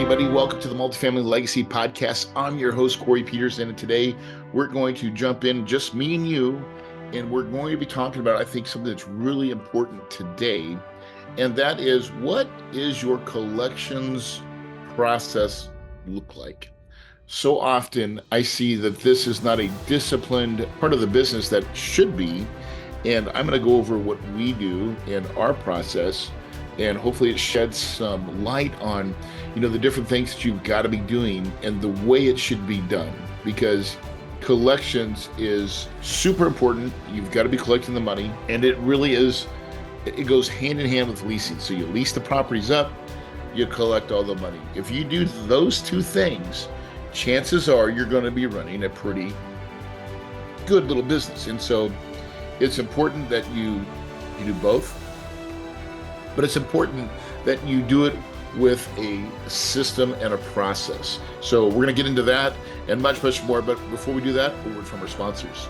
everybody. Welcome to the Multifamily Legacy Podcast. I'm your host, Corey Peterson, and today we're going to jump in, just me and you, and we're going to be talking about, I think, something that's really important today, and that is, what is your collections process look like? So often I see that this is not a disciplined part of the business that should be, and I'm going to go over what we do and our process, and hopefully it sheds some light on, the different things that you've got to be doing and the way it should be done, because collections is super important. You've got to be collecting the money, and it really is, it goes hand in hand with leasing. So you lease the properties up, you collect all the money. If you do those two things, chances are you're going to be running a pretty good little business. And so it's important that you do both, but it's important that you do it with a system and a process. So we're going to get into that and much, much more. But before we do that, a word from our sponsors.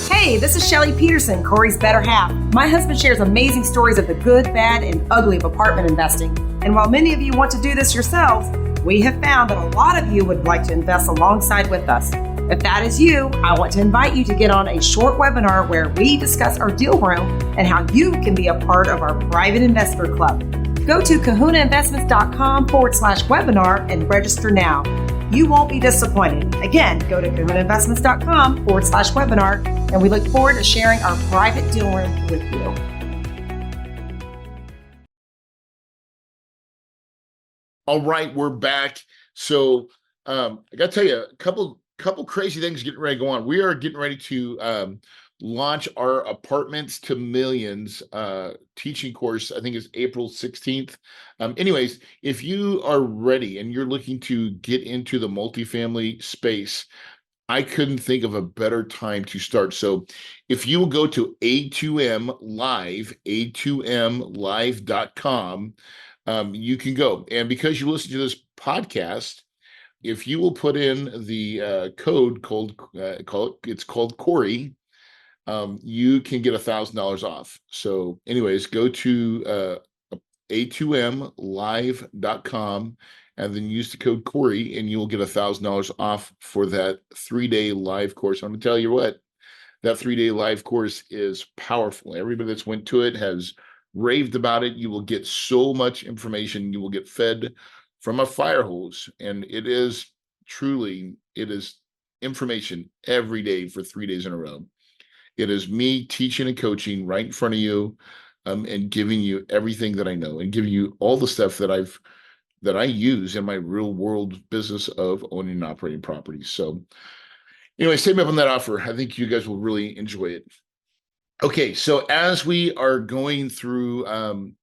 Hey, this is Shelly Peterson, Corey's better half. My husband shares amazing stories of the good, bad, and ugly of apartment investing. And while many of you want to do this yourselves, we have found that a lot of you would like to invest alongside with us. If that is you, I want to invite you to get on a short webinar where we discuss our deal room and how you can be a part of our private investor club. Go to kahunainvestments.com/webinar and register now. You won't be disappointed. Again, go to kahunainvestments.com/webinar, and we look forward to sharing our private deal room with you. All right, we're back. So I got to tell you, a couple crazy things getting ready to go on. We are getting ready to launch our Apartments to Millions teaching course. I think it's April 16th. Anyways, if you are ready and you're looking to get into the multifamily space, I couldn't think of a better time to start. So if you will go to a2mlive.com, you can go. And because you listen to this podcast, if you will put in the code called Corey, you can get $1,000 off. So anyways, go to a2mlive.com and then use the code Corey, and you will get $1,000 off for that 3-day live course. I'm gonna tell you what, that 3-day live course is powerful. Everybody that's went to it has raved about it. You will get so much information. You will get fed from a fire hose, and it is information every day for 3 days in a row. It is me teaching and coaching right in front of you, and giving you everything that I know and giving you all the stuff that I use in my real world business of owning and operating properties. So anyway, save me up on that offer. I think you guys will really enjoy it. Okay, so as we are going through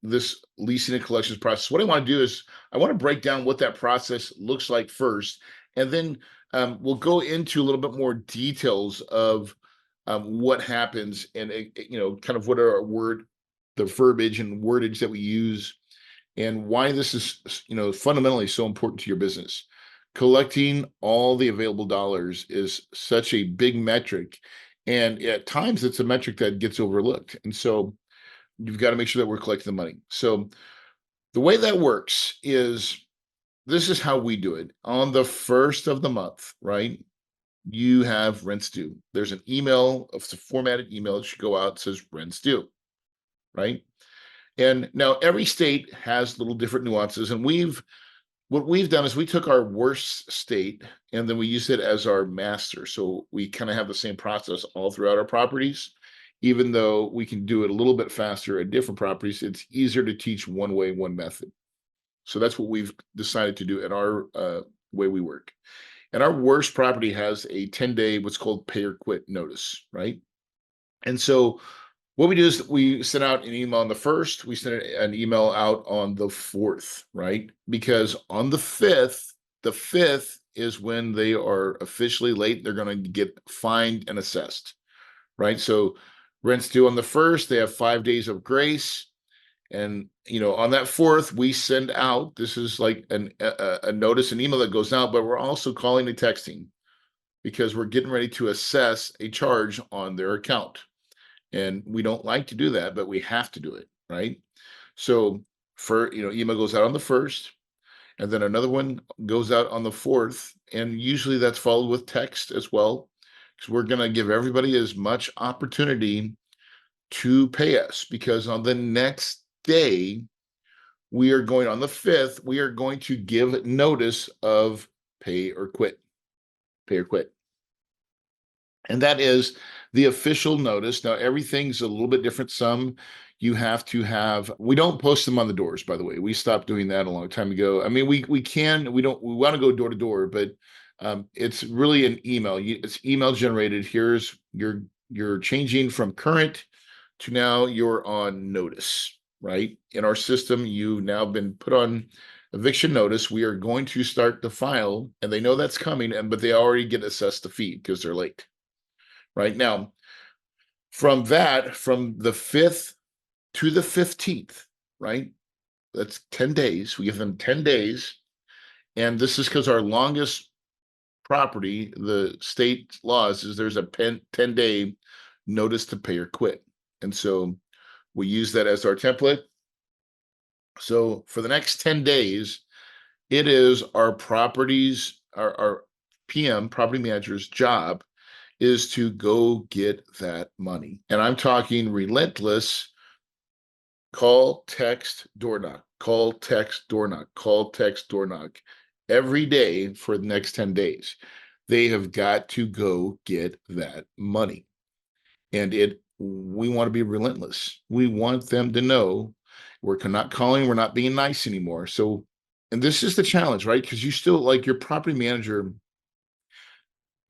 this leasing and collections process, what I want to do is I want to break down what that process looks like first, and then we'll go into a little bit more details of what happens, and kind of what are the verbiage and wordage that we use, and why this is fundamentally so important to your business. Collecting all the available dollars is such a big metric, and at times it's a metric that gets overlooked. And so you've got to make sure that we're collecting the money. So the way that works is, this is how we do it. On the first of the month, right, you have rents due. There's an email, a formatted email that should go out that says rents due, right? And now every state has little different nuances. And what we've done is we took our worst state and then we used it as our master. So we kind of have the same process all throughout our properties. Even though we can do it a little bit faster at different properties, it's easier to teach one way, one method. So that's what we've decided to do in our way we work. And our worst property has a 10-day, what's called pay or quit notice, right? And so what we do is we send out an email on the 1st, we send an email out on the 4th, right? Because on the 5th is when they are officially late. They're going to get fined and assessed, right? So rent's due on the 1st, they have 5 days of grace. And, on that 4th, we send out, this is like a notice, an email that goes out, but we're also calling and texting because we're getting ready to assess a charge on their account. And we don't like to do that, but we have to do it, right? So email goes out on the 1st. And then another one goes out on the 4th. And usually that's followed with text as well, because we're going to give everybody as much opportunity to pay us, because on the next day, on the 5th, we are going to give notice of pay or quit. Pay or quit. And that is the official notice. Now, everything's a little bit different. Some you have to have, we don't post them on the doors, by the way. We stopped doing that a long time ago. I mean, we want to go door to door, but it's really an email. It's email generated. Here's you're changing from current to now you're on notice, right? In our system, you've now been put on eviction notice. We are going to start the file, and they know that's coming, but they already get assessed the fee because they're late. Right now, from the 5th to the 15th, right? That's 10 days. We give them 10 days. And this is because our longest property, the state laws, is there's a 10-day notice to pay or quit. And so we use that as our template. So for the next 10 days, it is our PM, property manager's job is to go get that money. And I'm talking relentless call, text, door knock, call, text, door knock, call, text, door knock every day for the next 10 days. They have got to go get that money. And we want to be relentless. We want them to know we're not calling, we're not being nice anymore. So, and this is the challenge, right? Because you still, like your property manager,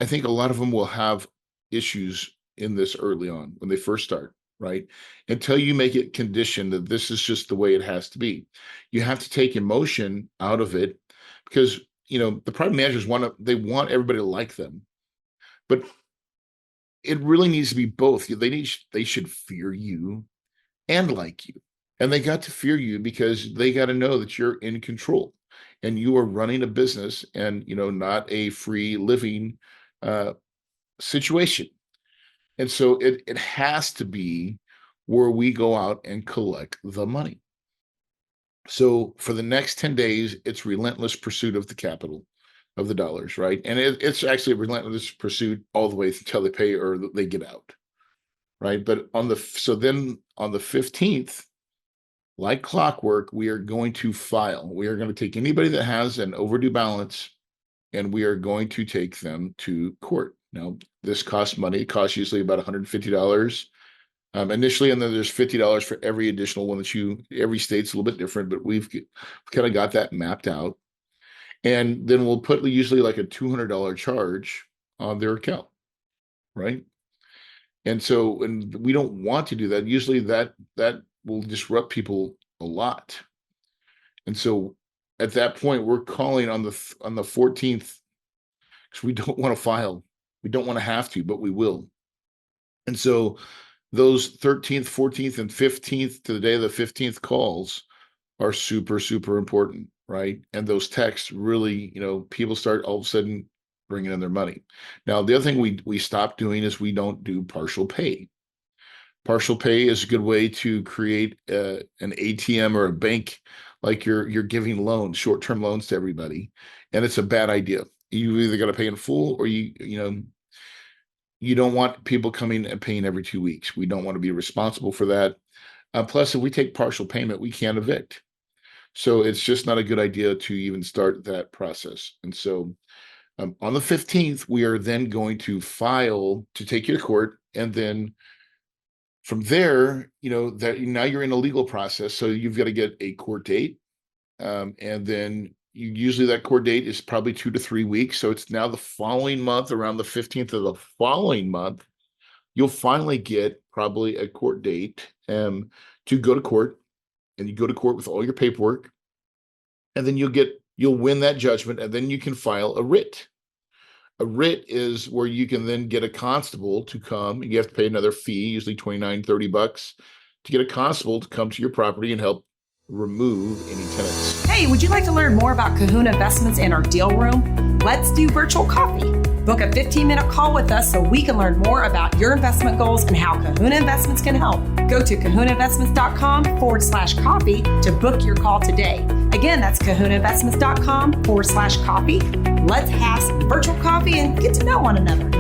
I think a lot of them will have issues in this early on when they first start, right? Until you make it conditioned that this is just the way it has to be. You have to take emotion out of it, because, the property managers they want everybody to like them. But it really needs to be both. They should fear you and like you. And they got to fear you because they got to know that you're in control and you are running a business and, not a free living situation. And so it has to be where we go out and collect the money. So for the next 10 days, it's relentless pursuit of the capital, of the dollars, right? And it's actually a relentless pursuit all the way until they pay or they get out, right? But then on the 15th, like clockwork, we are going to file. We are going to take anybody that has an overdue balance, and we are going to take them to court. Now, this costs money. It costs usually about $150 initially, and then there's $50 for every additional one every state's a little bit different, but we've kind of got that mapped out. And then we'll put usually like a $200 charge on their account, right? And so, and we don't want to do that. Usually that will disrupt people a lot. And so at that point, we're calling on the 14th, because we don't want to file. We don't want to have to, but we will. And so those 13th, 14th, and 15th to the day of the 15th calls are super, super important, right? And those texts really, people start all of a sudden bringing in their money. Now, the other thing we stopped doing is we don't do partial pay. Partial pay is a good way to create an ATM or a bank, like you're giving loans, short-term loans to everybody, and it's a bad idea. You either got to pay in full, or you don't want people coming and paying every 2 weeks. We don't want to be responsible for that. Plus, if we take partial payment, we can't evict. So it's just not a good idea to even start that process. And so on the 15th, we are then going to file to take you to court, and then from there, that now you're in a legal process. So you've got to get a court date. And then usually that court date is probably 2 to 3 weeks. So it's now the following month, around the 15th of the following month, you'll finally get probably a court date to go to court. And you go to court with all your paperwork. And then you'll win that judgment. And then you can file a writ. A writ is where you can then get a constable to come. You have to pay another fee, usually $29, $30, to get a constable to come to your property and help remove any tenants. Hey, would you like to learn more about Kahuna Investments and our deal room? Let's do virtual coffee. Book a 15-minute call with us so we can learn more about your investment goals and how Kahuna Investments can help. Go to kahunainvestments.com/coffee to book your call today. Again, that's kahunainvestments.com/coffee. Let's have some virtual coffee and get to know one another.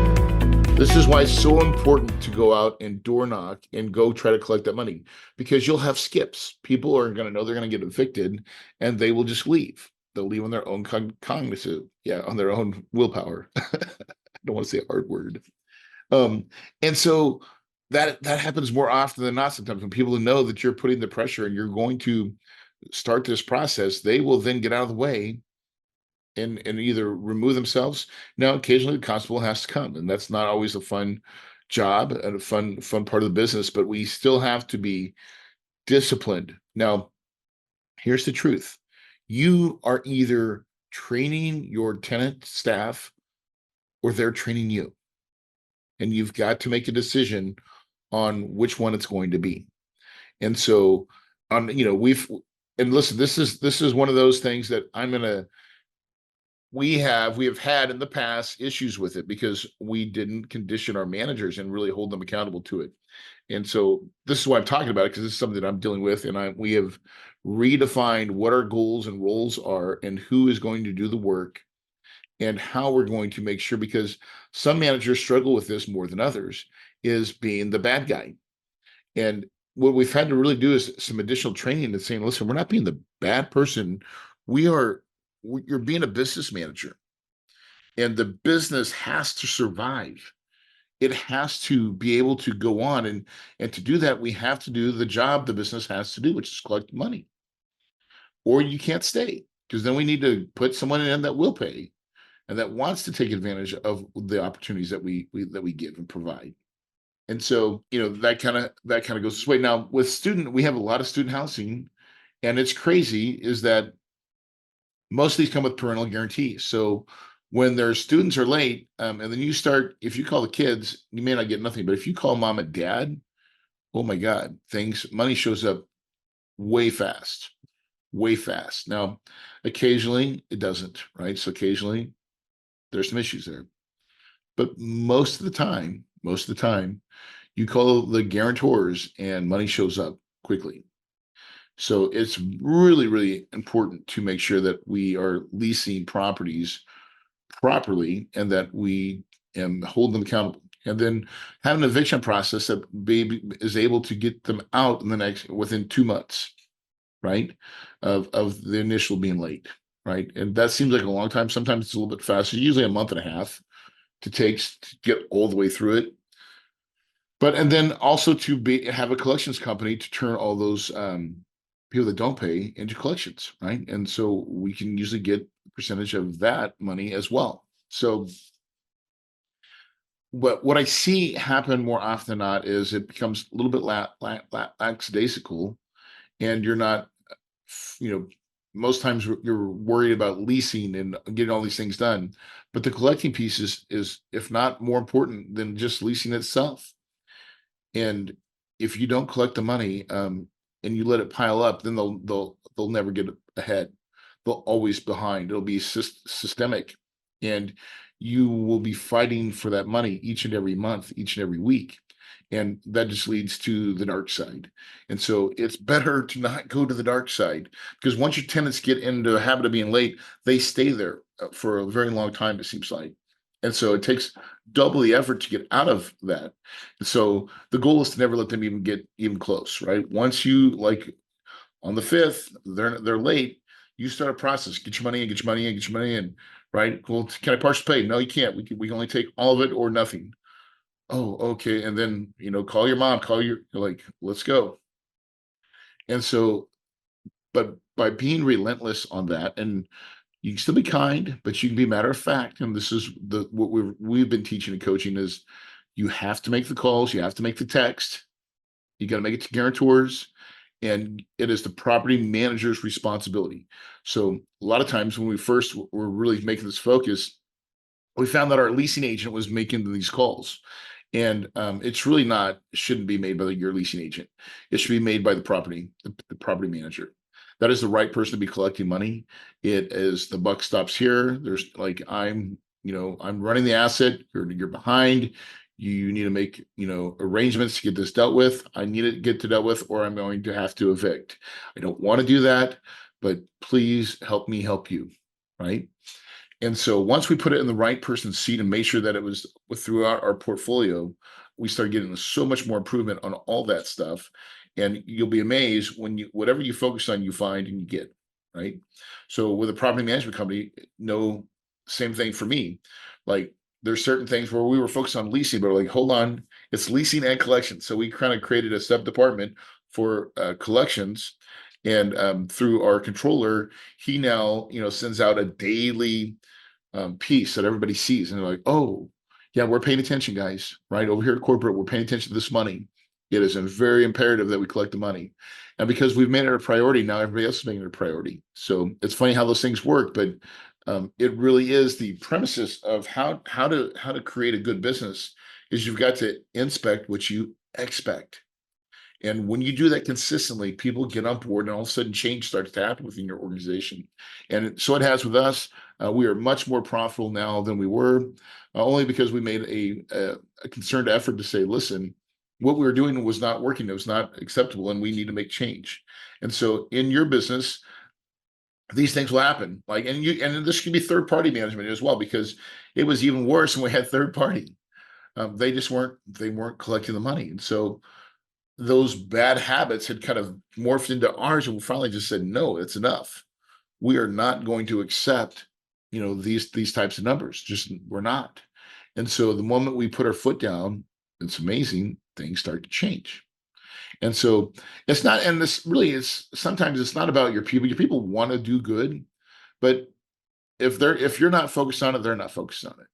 This is why it's so important to go out and door knock and go try to collect that money, because you'll have skips. People are going to know they're going to get evicted and they will just leave. They'll leave on their own cognitive, on their own willpower. I don't want to say a hard word. And so that happens more often than not. Sometimes when people know that you're putting the pressure and you're going to start this process, they will then get out of the way and either remove themselves. Now, occasionally the constable has to come, and that's not always a fun job and a fun part of the business, but we still have to be disciplined. Now, here's the truth. You are either training your tenant staff or they're training you. And you've got to make a decision on which one it's going to be. And so listen, this is one of those things that we have had in the past issues with it because we didn't condition our managers and really hold them accountable to it. And so this is why I'm talking about it, because this is something that I'm dealing with, and we have redefined what our goals and roles are and who is going to do the work and how we're going to make sure, because some managers struggle with this more than others, is being the bad guy. And what we've had to really do is some additional training and saying, listen, we're not being the bad person. You're being a business manager, and the business has to survive. It has to be able to go on. And to do that, we have to do the job the business has to do, which is collect money. Or you can't stay, because then we need to put someone in that will pay and that wants to take advantage of the opportunities that we give and provide. And so, that kind of goes this way. Now, with we have a lot of student housing, and it's crazy is that most of these come with parental guarantees. So when their students are late, and then if you call the kids, you may not get nothing, but if you call mom and dad, oh my God, money shows up way fast. Now, occasionally it doesn't, right? So occasionally there's some issues there, but most of the time, you call the guarantors and money shows up quickly. So it's really, really important to make sure that we are leasing properties properly and that we hold them accountable. And then have an eviction process that is able to get them out within 2 months, right? Of the initial being late, right? And that seems like a long time. Sometimes it's a little bit faster, usually a month and a half to get all the way through it. And then also to have a collections company to turn all those people that don't pay into collections, right? And so we can usually get a percentage of that money as well. So what I see happen more often than not is it becomes a little bit lackadaisical, and you're not, most times you're worried about leasing and getting all these things done, but the collecting piece is if not more important than just leasing itself. And if you don't collect the money, and you let it pile up, then they'll never get ahead. They'll always behind. It'll be systemic, and you will be fighting for that money each and every month, each and every week. And that just leads to the dark side. And so it's better to not go to the dark side, because once your tenants get into a habit of being late, they stay there for a very long time, it seems like. And so it takes double the effort to get out of that. So the goal is to never let them even get close, right? Once you, on the 5th, they're late, you start a process. Get your money in, right? Well, can I partially pay? No, you can't. We can only take all of it or nothing. Oh, okay. And then, call your mom, let's go. And so, but by being relentless on that, and you can still be kind, but you can be matter of fact. And this is what we've been teaching and coaching is you have to make the calls, you have to make the text, you got to make it to guarantors, and it is the property manager's responsibility. So a lot of times when we first were really making this focus, we found that our leasing agent was making these calls. And it's really shouldn't be made by your leasing agent. It should be made by the property manager. That is the right person to be collecting money. It is the buck stops here. There's I'm running the asset. You're behind. You need to make, arrangements to get this dealt with. I need to get dealt with, or I'm going to have to evict. I don't want to do that, but please help me help you, right? And so once we put it in the right person's seat and make sure that it was throughout our portfolio, we start getting so much more improvement on all that stuff. And you'll be amazed when whatever you focus on, you find and you get, right? So with a property management company, no, same thing for me. Like there's certain things where we were focused on leasing, but we're like, hold on, it's leasing and collections. So we kind of created a sub department for collections. And through our controller, he now, sends out a daily piece that everybody sees, and they're like, "Oh, yeah, we're paying attention, guys. Right over here at corporate, we're paying attention to this money. It is very imperative that we collect the money." And because we've made it a priority, now everybody else is making it a priority. So it's funny how those things work, but it really is the premises of how to create a good business is you've got to inspect what you expect. And when you do that consistently, people get on board, and all of a sudden change starts to happen within your organization. And so it has with us. We are much more profitable now than we were, only because we made a concerted effort to say, listen, what we were doing was not working. It was not acceptable, and we need to make change. And so in your business, these things will happen. And this can be third-party management as well, because it was even worse when we had third party. They weren't collecting the money. And so those bad habits had kind of morphed into ours, and we finally just said, no, it's enough. We are not going to accept, these types of numbers. Just we're not. And so the moment we put our foot down, it's amazing, things start to change. And so it's not, and this really is, sometimes it's not about your people. Your people want to do good, but if you're not focused on it, they're not focused on it.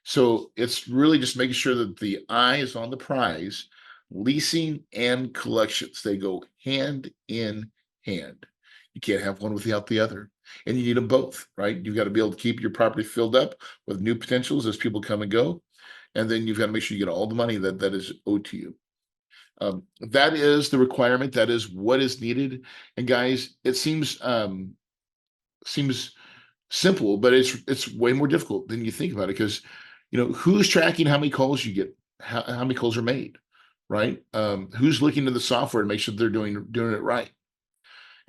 So it's really just making sure that the eye is on the prize. Leasing and collections, they go hand in hand. You can't have one without the other, and you need them both, right? You've got to be able to keep your property filled up with new potentials as people come and go, and then you've got to make sure you get all the money that is owed to you. That is the requirement. That is what is needed. And guys, it seems simple, but it's way more difficult than you think about it, because who's tracking how many calls you get, how many calls are made, right? Who's looking at the software to make sure they're doing it right?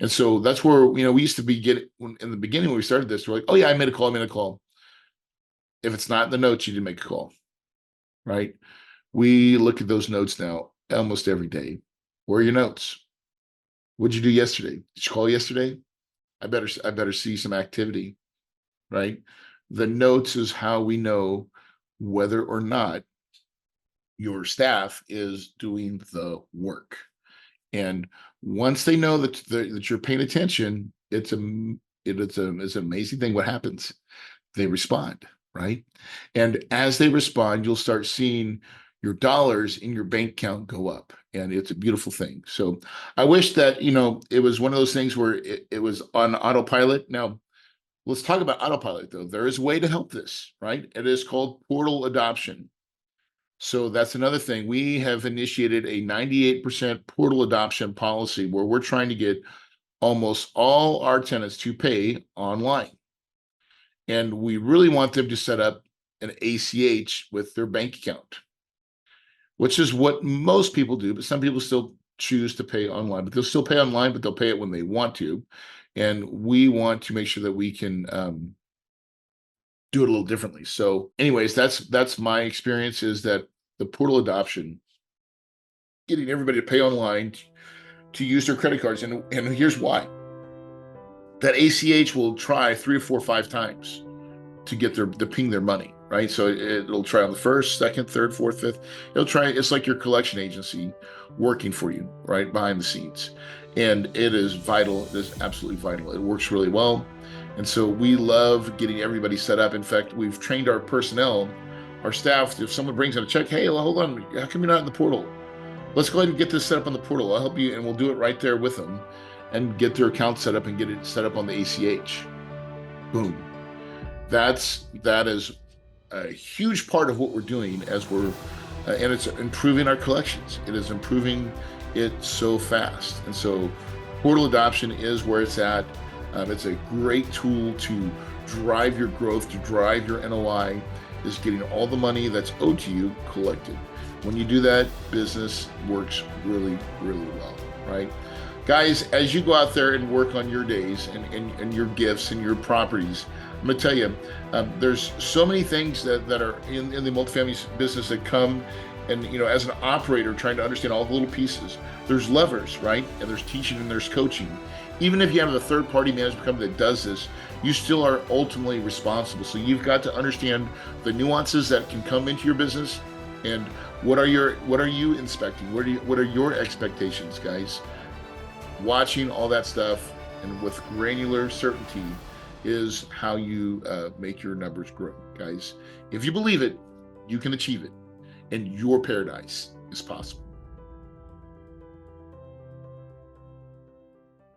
And so that's where, we used to be in the beginning when we started this, we're like, oh yeah, I made a call. If it's not in the notes, you didn't make a call, right? We look at those notes now almost every day. Where are your notes? What'd you do yesterday? Did you call yesterday? I better see some activity, right? The notes is how we know whether or not your staff is doing the work. And once they know that you're paying attention, it's an amazing thing what happens. They respond, right? And as they respond, you'll start seeing your dollars in your bank account go up, and it's a beautiful thing. So I wish that it was one of those things where it was on autopilot. Now let's talk about autopilot, though. There is a way to help this, right? It is called portal adoption. So that's another thing. We have initiated a 98% portal adoption policy where we're trying to get almost all our tenants to pay online. And we really want them to set up an ACH with their bank account, which is what most people do, but some people still choose to pay online. But they'll still pay online, but they'll pay it when they want to. And we want to make sure that we can do it a little differently. So anyways, that's my experience, is that the portal adoption, getting everybody to pay online to use their credit cards. And here's why. That ACH will try 3 or 4 or 5 times to get to ping their money, right? So it'll try on the first, second, third, fourth, fifth. It'll try. It's like your collection agency working for you, right, behind the scenes. And it is vital. It is absolutely vital. It works really well. And so we love getting everybody set up. In fact, we've trained our personnel, our staff, if someone brings in a check, hey, well, hold on, how come you're not in the portal? Let's go ahead and get this set up on the portal. I'll help you, and we'll do it right there with them and get their account set up and get it set up on the ACH. Boom. That is a huge part of what we're doing as we're, and it's improving our collections. It is improving it so fast. And so portal adoption is where it's at. It's a great tool to drive your growth, to drive your NOI. is getting all the money that's owed to you collected. When you do that, business works really, really well, right? Guys, as you go out there and work on your days and your gifts and your properties, I'm gonna tell you, there's so many things that are in the multifamily business that come, and as an operator trying to understand all the little pieces, there's levers, right? And there's teaching and there's coaching. Even if you have a third-party management company that does this, you still are ultimately responsible. So you've got to understand the nuances that can come into your business, and what are you inspecting? What are your expectations, guys? Watching all that stuff and with granular certainty is how you make your numbers grow, guys. If you believe it, you can achieve it, and your paradise is possible.